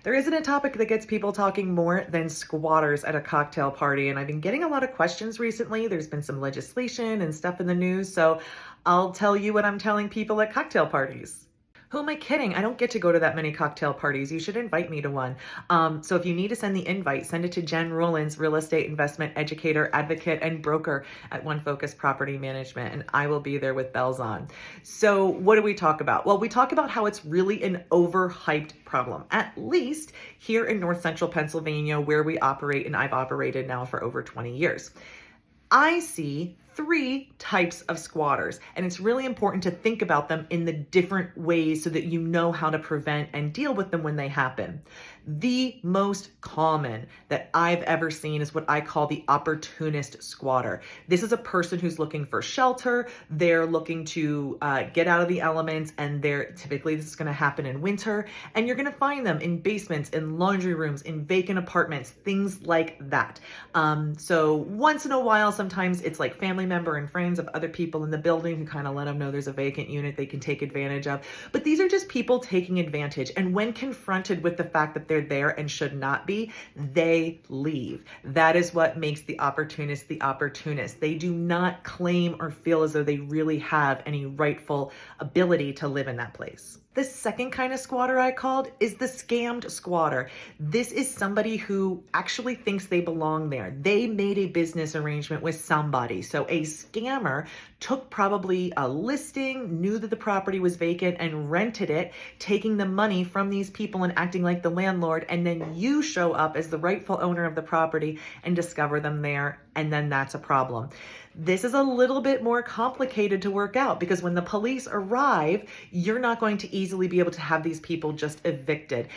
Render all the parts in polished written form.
There isn't a topic that gets people talking more than squatters at a cocktail party, and I've been getting a lot of questions recently. There's been some legislation and stuff in the news, so I'll tell you what I'm telling people at cocktail parties. Who am I kidding? I don't get to go to that many cocktail parties. You should invite me to one. So if you need to send the invite, send it to Jen Rollins, real estate investment educator, advocate, and broker at One Focus Property Management, and I will be there with bells on. So what do we talk about? Well, we talk about how it's really an overhyped problem, at least here in North Central Pennsylvania, where we operate, and I've operated now for over 20 years. I see three types of squatters, and it's really important to think about them in the different ways so that you know how to prevent and deal with them when they happen. The most common that I've ever seen is what I call the opportunist squatter. This is a person who's looking for shelter. They're looking to get out of the elements, and typically this is going to happen in winter, and you're going to find them in basements, in laundry rooms, in vacant apartments, things like that. So once in a while, sometimes it's like family member and friends of other people in the building who kind of let them know there's a vacant unit they can take advantage of. But these are just people taking advantage. And when confronted with the fact that they're there and should not be, they leave. That is what makes the opportunist the opportunist. They do not claim or feel as though they really have any rightful ability to live in that place. The second kind of squatter I called is the scammed squatter. This is somebody who actually thinks they belong there. They made a business arrangement with somebody. So a scammer took probably a listing, knew that the property was vacant, and rented it, taking the money from these people and acting like the landlord. And then you show up as the rightful owner of the property and discover them there. And then that's a problem. This is a little bit more complicated to work out because when the police arrive, you're not going to easily be able to have these people just evicted.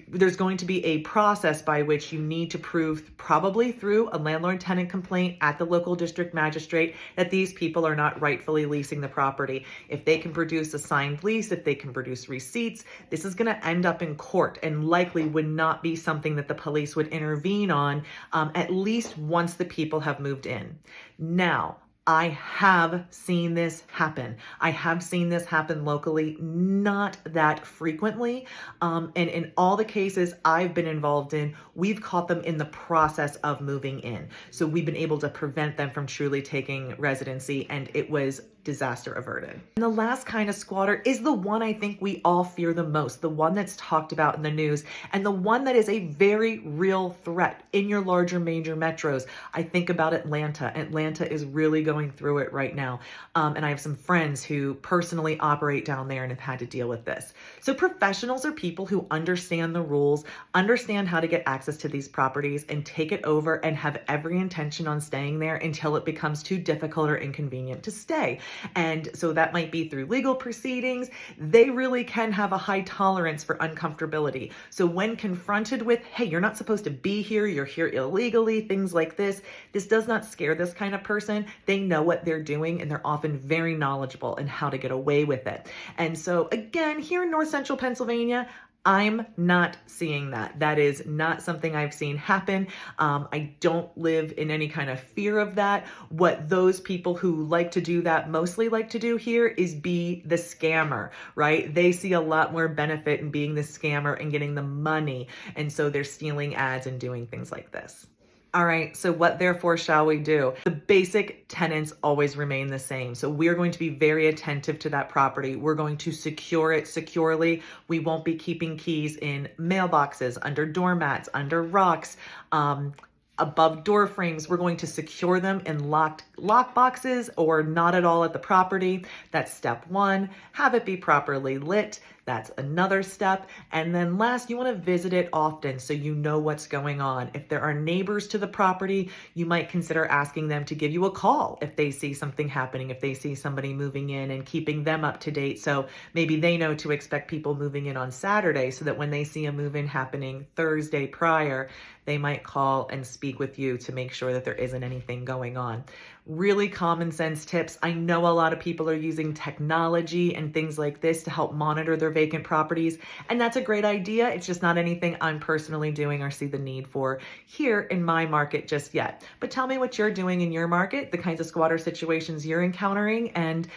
There's going to be a process by which you need to prove, probably through a landlord-tenant complaint at the local district magistrate, that these people are not rightfully leasing the property. If they can produce a signed lease, if they can produce receipts, this is going to end up in court and likely would not be something that the police would intervene on, at least once the people have moved in. Now, I have seen this happen. I have seen this happen locally, not that frequently. And in all the cases I've been involved in, we've caught them in the process of moving in. So we've been able to prevent them from truly taking residency, and it was disaster averted. And the last kind of squatter is the one I think we all fear the most, the one that's talked about in the news, and the one that is a very real threat in your larger major metros. I think about Atlanta. Atlanta is really going through it right now. And I have some friends who personally operate down there and have had to deal with this. So professionals are people who understand the rules, understand how to get access to these properties, and take it over and have every intention on staying there until it becomes too difficult or inconvenient to stay. And so that might be through legal proceedings. They really can have a high tolerance for uncomfortability. So when confronted with, hey, you're not supposed to be here, you're here illegally, things like this does not scare this kind of person. They know what they're doing, and they're often very knowledgeable in how to get away with it. And so again, here in North Central Pennsylvania, I'm not seeing that. That is not something I've seen happen. I don't live in any kind of fear of that. What those people who like to do that mostly like to do here is be the scammer, right? They see a lot more benefit in being the scammer and getting the money. And so they're stealing ads and doing things like this. All right, so what therefore shall we do? The basic tenets always remain the same. So we're going to be very attentive to that property. We're going to secure it securely. We won't be keeping keys in mailboxes, under doormats, under rocks, above door frames. We're going to secure them in locked lock boxes or not at all at the property. That's step one. Have it be properly lit. That's another step. And then last, you want to visit it often so you know what's going on. If there are neighbors to the property, you might consider asking them to give you a call if they see something happening, if they see somebody moving in, and keeping them up to date. So maybe they know to expect people moving in on Saturday so that when they see a move-in happening Thursday prior, they might call and speak with you to make sure that there isn't anything going on. Really common sense tips. I know a lot of people are using technology and things like this to help monitor their vacant properties, and that's a great idea. It's just not anything I'm personally doing or see the need for here in my market just yet. But tell me what you're doing in your market, the kinds of squatter situations you're encountering, and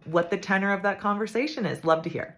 what the tenor of that conversation is. Love to hear.